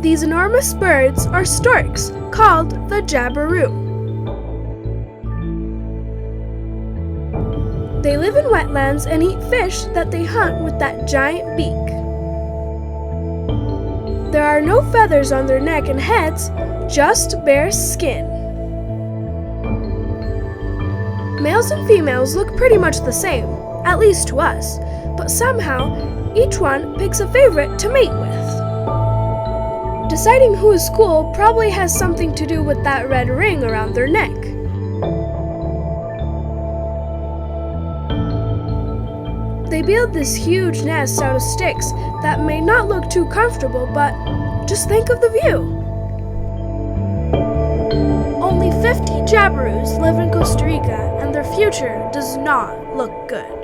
These enormous birds are storks, called the Jabiru. They live in wetlands and eat fish that they hunt with that giant beak. There are no feathers on their neck and heads, just bare skin. Males and females look pretty much the same, at least to us, but somehow each one picks a favorite to mate with. Deciding who is cool probably has something to do with that red ring around their neck. They build this huge nest out of sticks that may not look too comfortable, but just think of the view. Only 50 Jabirus live in Costa Rica, and their future does not look good.